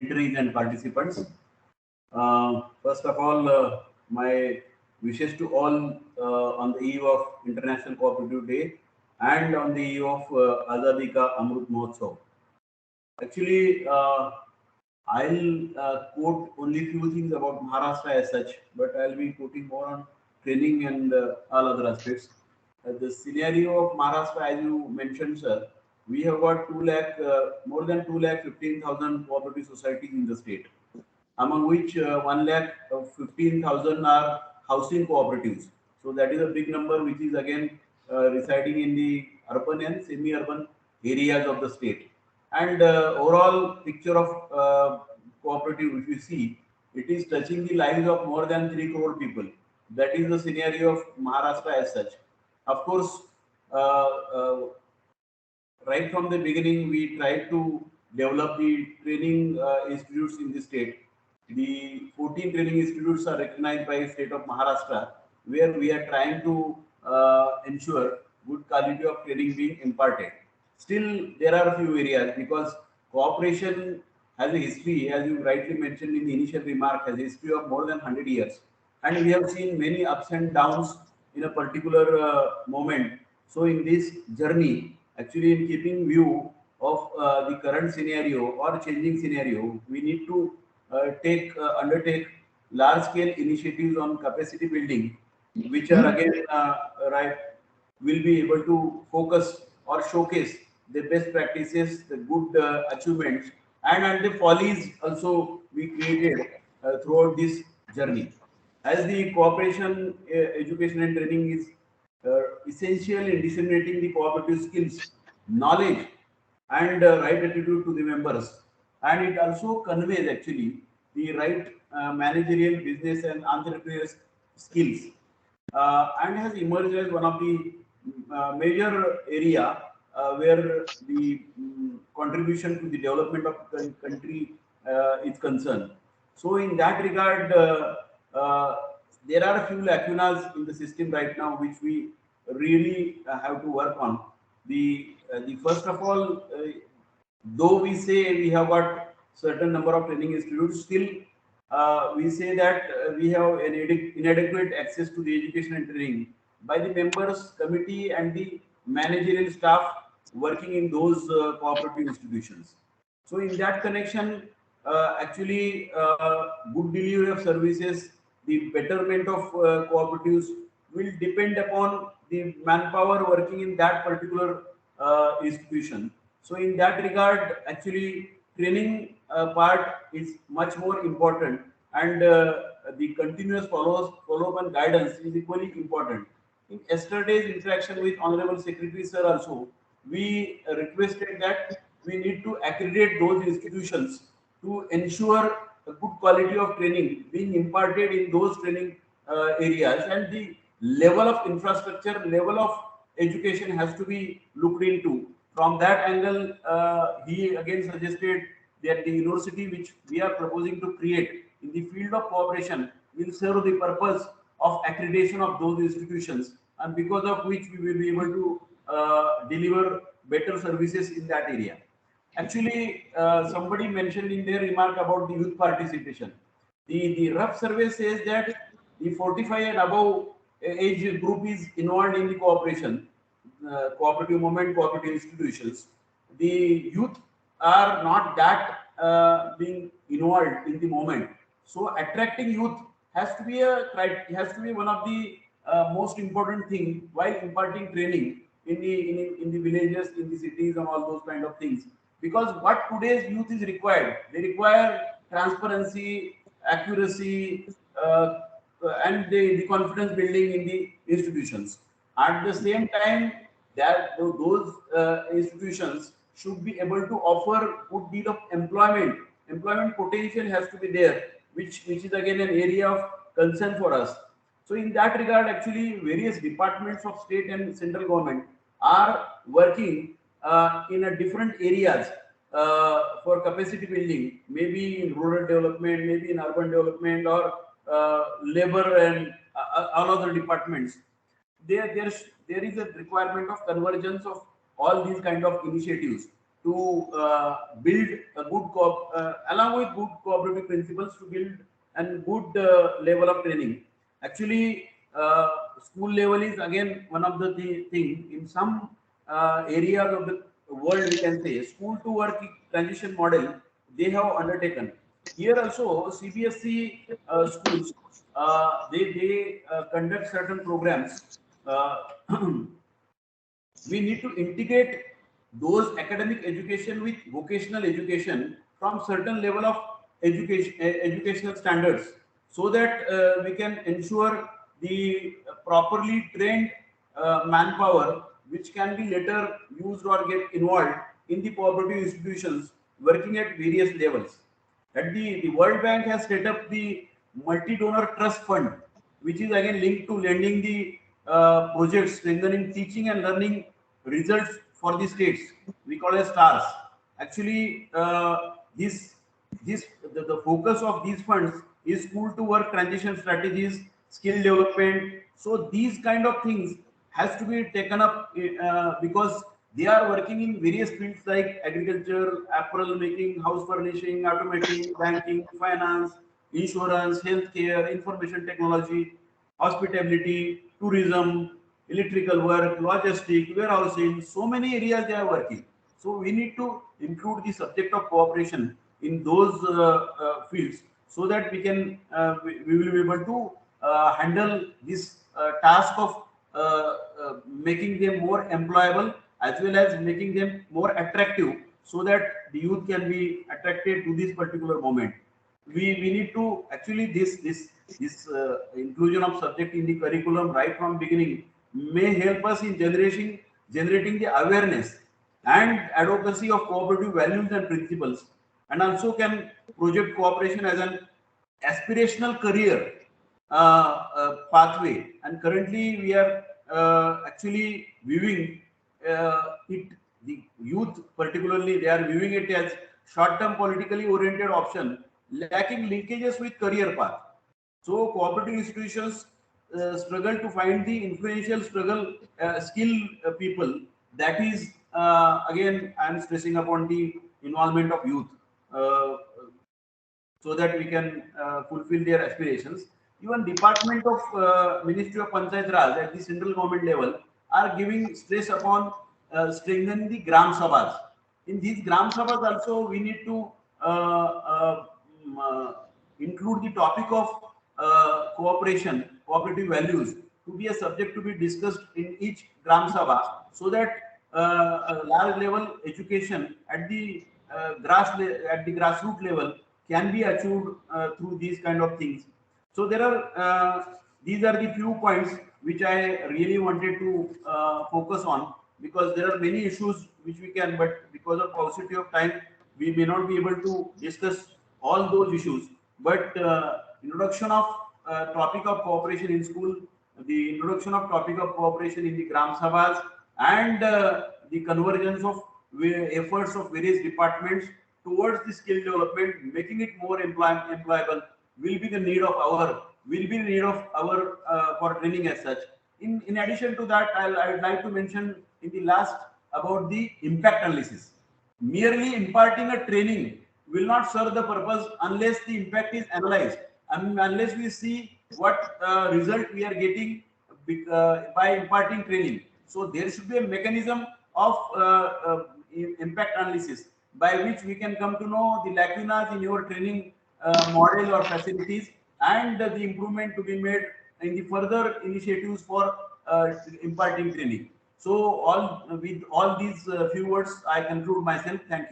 dignitaries and participants. First of all, my wishes to all on the eve of International Cooperative Day and on the eve of Azadi Ka Amrut Mahotsav. Actually, I'll quote only few things about Maharashtra as such, but I'll be quoting more on training and all other aspects. The scenario of Maharashtra, as you mentioned, sir, we have got 2 lakh, more than 2 lakh 15,000 cooperative societies in the state, among which 1 lakh 15,000 are housing cooperatives. So that is a big number, which is again residing in the urban and semi-urban areas of the state. And overall picture of cooperative, if you see, it is touching the lives of more than 3 crore people. That is the scenario of Maharashtra as such. Of course, uh, uh, right from the beginning, we tried to develop the training institutes in the state. The 14 training institutes are recognized by the state of Maharashtra, where we are trying to ensure good quality of training being imparted. Still, there are a few areas because cooperation has a history, as you rightly mentioned in the initial remark, has a history of more than 100 years. And we have seen many ups and downs in a particular moment. So, in this journey, actually, in keeping view of the current scenario or changing scenario, we need to undertake large scale initiatives on capacity building, which are again right will be able to focus or showcase the best practices, the good achievements, and the follies also we created throughout this journey. As the cooperation, education and training is essential in disseminating the cooperative skills, knowledge, and right attitude to the members, and it also conveys actually the right managerial, business, and entrepreneurial skills, and has emerged as one of the major area where the contribution to the development of the country is concerned. So, in that regard, uh, there are a few lacunas in the system right now which we really have to work on. The first of all, though we say we have got certain number of training institutes, still we say that we have an inadequate access to the education and training by the members committee and the managerial staff working in those cooperative institutions. So in that connection, actually good delivery of services, the betterment of cooperatives will depend upon the manpower working in that particular institution. So in that regard, actually training part is much more important, and the continuous follow up and guidance is equally important. In yesterday's interaction with Honorable Secretary Sir also, we requested that we need to accredit those institutions to ensure a good quality of training being imparted in those training areas, and the level of infrastructure, level of education has to be looked into. From that angle, he again suggested that the university which we are proposing to create in the field of cooperation will serve the purpose of accreditation of those institutions, and because of which we will be able to deliver better services in that area. Actually, somebody mentioned in their remark about the youth participation. The rough survey says that the 45 and above age group is involved in the cooperation, cooperative movement, cooperative institutions. The youth are not that being involved in the moment. So attracting youth has to be one of the most important thing while imparting training in the villages, in the cities, and all those kind of things. Because what today's youth is required, they require transparency, accuracy, and the confidence building in the institutions. At the same time, that those institutions should be able to offer good deal of employment. Employment potential has to be there, which is again an area of concern for us. So in that regard, actually, various departments of state and central government are working in a different areas for capacity building, maybe in rural development, maybe in urban development, or labor and all other departments. There is a requirement of convergence of all these kind of initiatives. to build a good along with good cooperative principles to build a good level of training. Actually, school level is again one of the thing in some areas of the world, we can say school to work transition model they have undertaken. Here also CBSE schools they conduct certain programs. Uh, we need to integrate those academic education with vocational education from certain level of educational standards, so that we can ensure the properly trained manpower which can be later used or get involved in the cooperative institutions working at various levels. The World Bank has set up the multi-donor trust fund, which is again linked to lending the projects, strengthening teaching and learning results for the states. We call as stars. Actually, the focus of these funds is school to work transition strategies, skill development. So these kind of things has to be taken up because they are working in various fields like agriculture, apparel making, house furnishing, automating, banking, finance, insurance, healthcare, information technology, hospitality, tourism, electrical work, logistics, warehousing, so many areas they are working. So we need to include the subject of cooperation in those fields, so that we will be able to handle this task of making them more employable as well as making them more attractive, so that the youth can be attracted to this particular moment. We need to actually this inclusion of subject in the curriculum right from beginning may help us in generating the awareness and advocacy of cooperative values and principles, and also can project cooperation as an aspirational career pathway. And currently we are actually viewing it, the youth particularly, they are viewing it as short-term politically oriented option, lacking linkages with career path. So cooperative institutions struggle to find the influential struggle skill people. That is again I am stressing upon the involvement of youth. Uh, so that we can fulfill their aspirations. Even Department of Ministry of Panchayat Raj at the central government level are giving stress upon strengthening the Gram Sabhas. In these Gram Sabhas also we need to include the topic of cooperation, cooperative values to be a subject to be discussed in each Gram Sabha, so that a large level education at the at the grassroots level can be achieved through these kind of things. So there are these are the few points which I really wanted to focus on, because there are many issues which we can, but because of paucity of time, we may not be able to discuss all those issues. But introduction of topic of cooperation in school, the introduction of topic of cooperation in the Gram Sabhas, and the convergence of efforts of various departments towards the skill development, making it more employable, will be the need of our for training as such. In addition to that, I would like to mention in the last about the impact analysis. Merely imparting a training will not serve the purpose unless the impact is analyzed, and unless we see what result we are getting by imparting training. So there should be a mechanism of impact analysis by which we can come to know the lacunas in your training model or facilities, and the improvement to be made in the further initiatives for imparting training. So all with all these few words, I conclude myself. Thank you.